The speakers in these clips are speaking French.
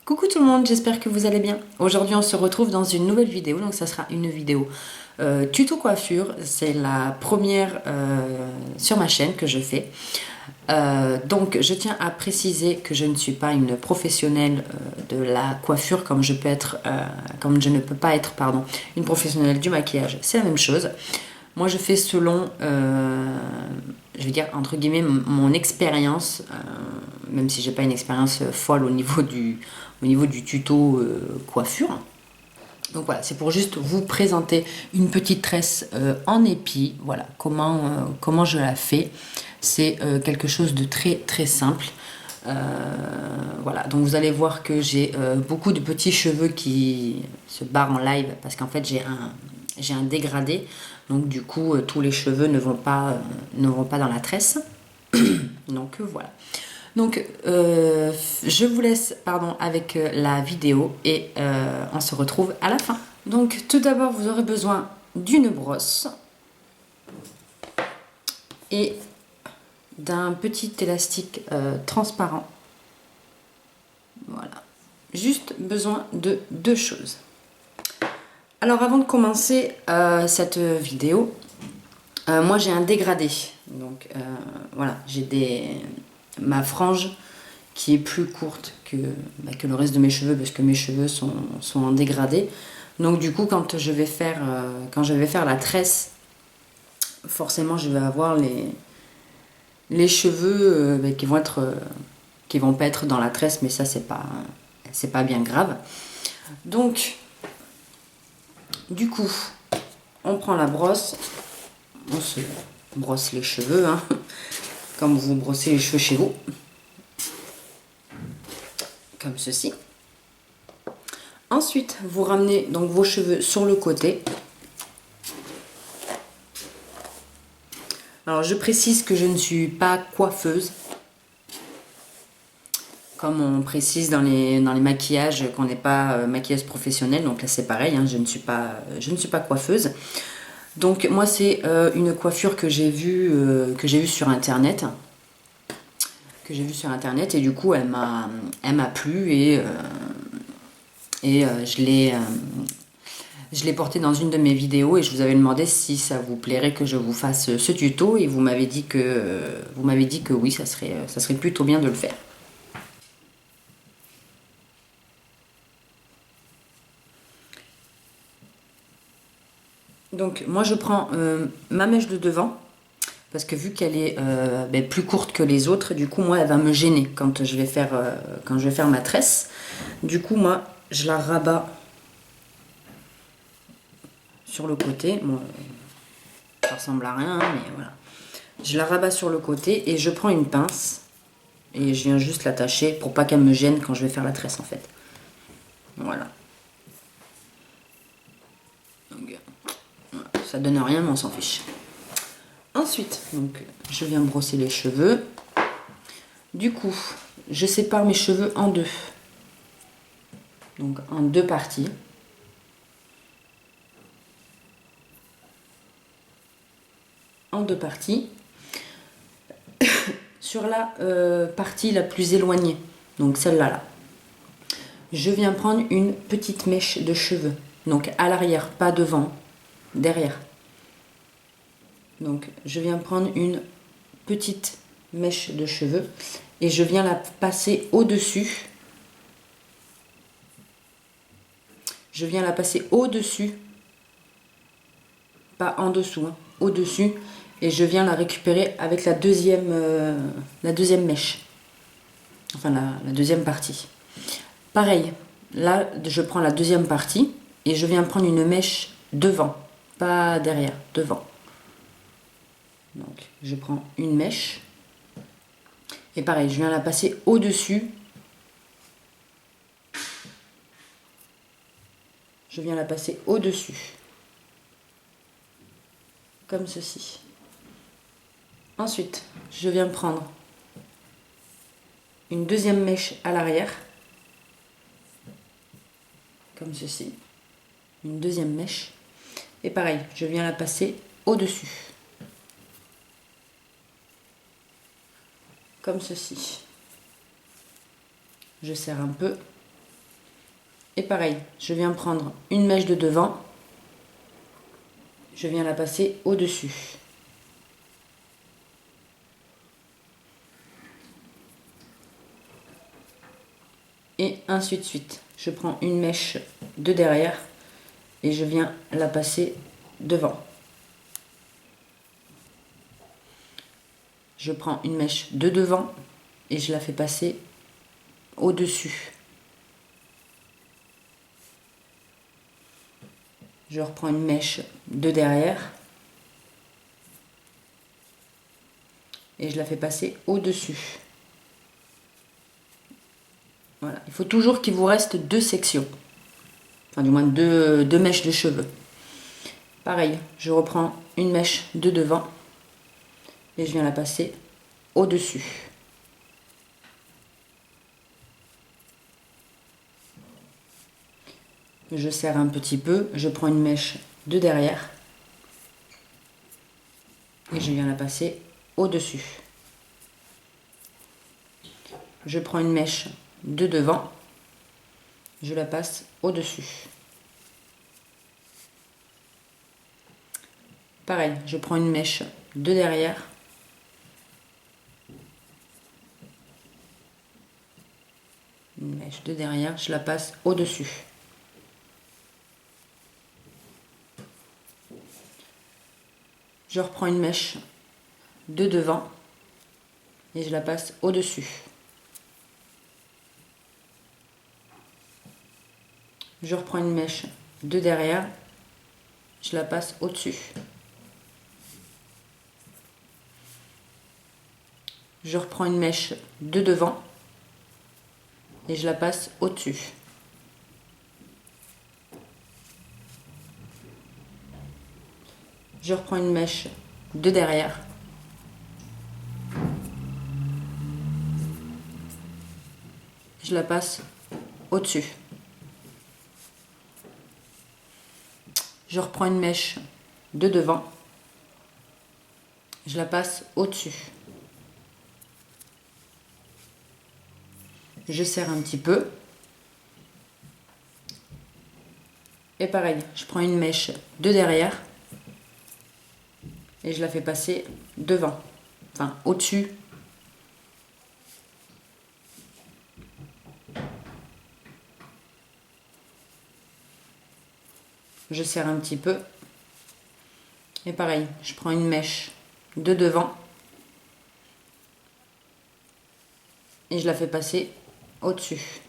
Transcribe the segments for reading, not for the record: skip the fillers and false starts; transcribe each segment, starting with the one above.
Coucou tout le monde, j'espère que vous allez bien. Aujourd'hui on se retrouve dans une nouvelle vidéo, donc ça sera une vidéo tuto coiffure. C'est la première sur ma chaîne que je fais. Donc je tiens à préciser que je ne suis pas une professionnelle de la coiffure comme je ne peux pas être une professionnelle du maquillage. C'est la même chose. Moi je fais selon, je vais dire entre guillemets, mon expérience, même si j'ai pas une expérience folle au niveau du tuto coiffure. Donc voilà, c'est pour juste vous présenter une petite tresse en épi. Voilà, comment je la fais. C'est quelque chose de très très simple. Voilà, donc vous allez voir que j'ai beaucoup de petits cheveux qui se barrent en live parce qu'en fait j'ai un dégradé. Donc du coup, tous les cheveux ne vont pas dans la tresse. Donc voilà. Donc je vous laisse avec la vidéo et on se retrouve à la fin. Donc tout d'abord, vous aurez besoin d'une brosse et d'un petit élastique transparent. Voilà. Juste besoin de deux choses. Alors avant de commencer cette vidéo, moi j'ai un dégradé. Donc voilà, j'ai ma frange qui est plus courte que le reste de mes cheveux parce que mes cheveux sont en dégradé. Donc du coup quand je vais faire la tresse, forcément je vais avoir les cheveux qui vont pas être dans la tresse, mais ça c'est pas bien grave. Donc du coup on prend la brosse, on se brosse les cheveux comme vous brossez les cheveux chez vous, comme ceci. Ensuite vous ramenez donc vos cheveux sur le côté. Alors je précise que je ne suis pas coiffeuse, comme on précise dans les maquillages qu'on n'est pas maquilleuse professionnelle. Donc là c'est pareil, je ne suis pas coiffeuse. Donc moi c'est une coiffure que j'ai vue sur internet. Et du coup elle m'a plu et je l'ai portée dans une de mes vidéos et je vous avais demandé si ça vous plairait que je vous fasse ce tuto et vous m'avez dit que oui, ça serait plutôt bien de le faire. Donc moi je prends ma mèche de devant parce que vu qu'elle est plus courte que les autres, du coup moi elle va me gêner quand je vais faire ma tresse. Du coup moi je la rabats sur le côté. Bon, ça ressemble à rien, mais voilà. Je la rabats sur le côté et je prends une pince et je viens juste l'attacher pour pas qu'elle me gêne quand je vais faire la tresse en fait. Voilà. Donc, ça donne rien mais on s'en fiche. Ensuite, donc, je viens brosser les cheveux. Du coup, je sépare mes cheveux en deux. Donc en deux parties. En deux parties. Sur la partie la plus éloignée, donc celle-là, là, je viens prendre une petite mèche de cheveux. Donc à l'arrière, pas devant, derrière. Donc je viens prendre une petite mèche de cheveux et je viens la passer au-dessus. Je viens la passer au-dessus, pas en dessous, au-dessus. Et je viens la récupérer avec la deuxième mèche. Enfin, la deuxième partie. Pareil, là, je prends la deuxième partie et je viens prendre une mèche devant, pas derrière, devant. Donc, je prends une mèche. Et pareil, je viens la passer au-dessus. Je viens la passer au-dessus. Comme ceci. Ensuite, je viens prendre une deuxième mèche à l'arrière, comme ceci. Une deuxième mèche. Et pareil, je viens la passer au-dessus. Comme ceci. Je serre un peu. Et pareil, je viens prendre une mèche de devant, je viens la passer au-dessus. Et ainsi de suite. Je prends une mèche de derrière et je viens la passer devant. Je prends une mèche de devant et je la fais passer au-dessus. Je reprends une mèche de derrière et je la fais passer au-dessus. Voilà, il faut toujours qu'il vous reste deux sections, enfin du moins deux mèches de cheveux. Pareil, je reprends une mèche de devant et je viens la passer au-dessus. Je serre un petit peu, je prends une mèche de derrière et je viens la passer au-dessus. Je prends une mèche de devant, je la passe au-dessus. Pareil, je prends une mèche de derrière, une mèche de derrière, je la passe au-dessus. Je reprends une mèche de devant et je la passe au-dessus. Je reprends une mèche de derrière, je la passe au-dessus. Je reprends une mèche de devant et je la passe au-dessus. Je reprends une mèche de derrière. Je la passe au-dessus. Je reprends une mèche de devant. Je la passe au-dessus. Je serre un petit peu. Et pareil, je prends une mèche de derrière et je la fais passer devant, enfin au-dessus. Je serre un petit peu. Et pareil, je prends une mèche de devant et je la fais passer au-dessus.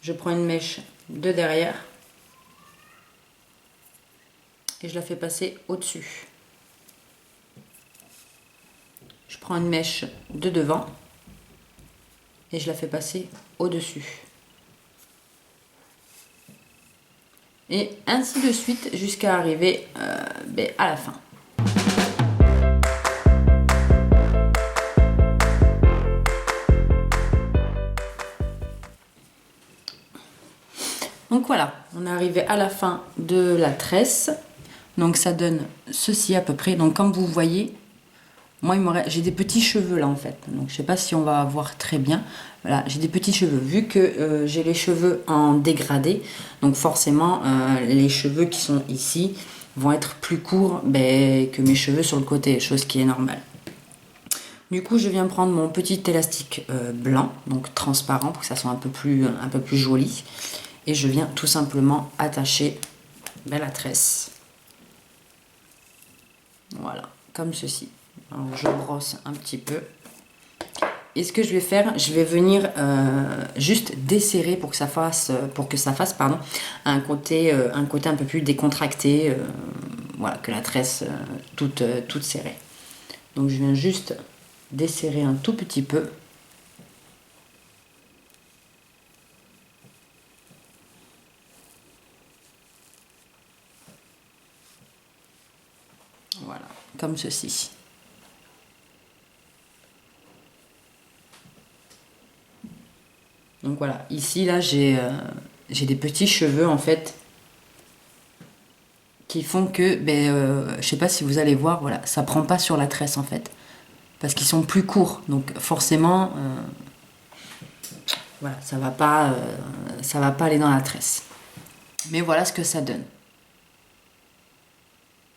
Je prends une mèche de derrière et je la fais passer au-dessus. Je prends une mèche de devant et je la fais passer au-dessus. Et ainsi de suite jusqu'à arriver à la fin. Donc voilà, on est arrivé à la fin de la tresse. Donc ça donne ceci à peu près. Donc comme vous voyez, moi j'ai des petits cheveux là en fait. Donc je sais pas si on va voir très bien. Voilà, j'ai des petits cheveux. Vu que j'ai les cheveux en dégradé, donc forcément les cheveux qui sont ici vont être plus courts que mes cheveux sur le côté, chose qui est normale. Du coup, je viens prendre mon petit élastique blanc, donc transparent pour que ça soit un peu plus joli. Et je viens tout simplement attacher la tresse. Voilà, comme ceci. Alors, je brosse un petit peu. Et ce que je vais faire, je vais venir juste desserrer pour que ça fasse, un côté un peu plus décontracté. Voilà, que la tresse toute serrée. Donc je viens juste desserrer un tout petit peu. Voilà, comme ceci. Donc voilà, ici là j'ai des petits cheveux en fait qui font que, je sais pas si vous allez voir, voilà, ça prend pas sur la tresse en fait. parce qu'ils sont plus courts. Donc forcément, voilà, ça va pas aller dans la tresse. Mais voilà ce que ça donne.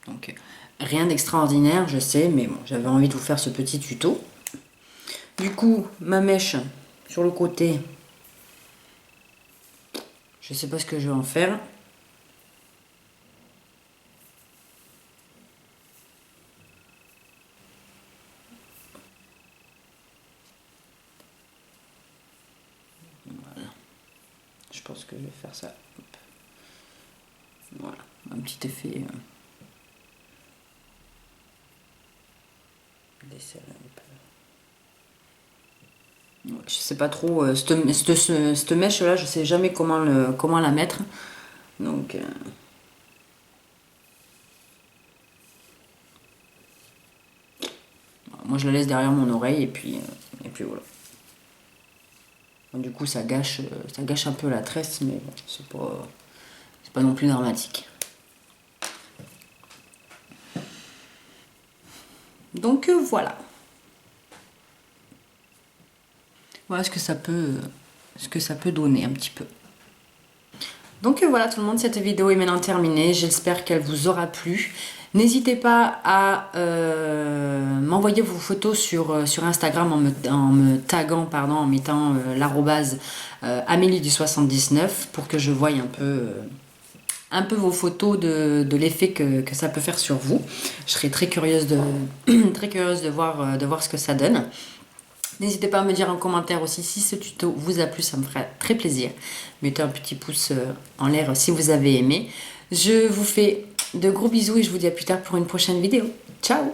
Donc rien d'extraordinaire, je sais, mais bon, j'avais envie de vous faire ce petit tuto. Du coup, ma mèche sur le côté, je sais pas ce que je vais en faire. Voilà. Je pense que je vais faire ça. Hop. Voilà, un petit effet. Je sais pas trop, cette mèche là, je sais jamais comment la mettre. Donc moi je la laisse derrière mon oreille et puis voilà. Du coup ça gâche un peu la tresse, mais bon, c'est pas non plus dramatique. Donc voilà. Voilà ce que ça peut donner un petit peu. Donc voilà tout le monde, cette vidéo est maintenant terminée. J'espère qu'elle vous aura plu. N'hésitez pas à m'envoyer vos photos sur Instagram en me taguant, pardon, en mettant l'arrobase Amélie du 79 pour que je voie un peu vos photos de l'effet que ça peut faire sur vous. Je serais très curieuse de voir ce que ça donne. N'hésitez pas à me dire en commentaire aussi si ce tuto vous a plu, ça me ferait très plaisir. Mettez un petit pouce en l'air si vous avez aimé. Je vous fais de gros bisous et je vous dis à plus tard pour une prochaine vidéo. Ciao!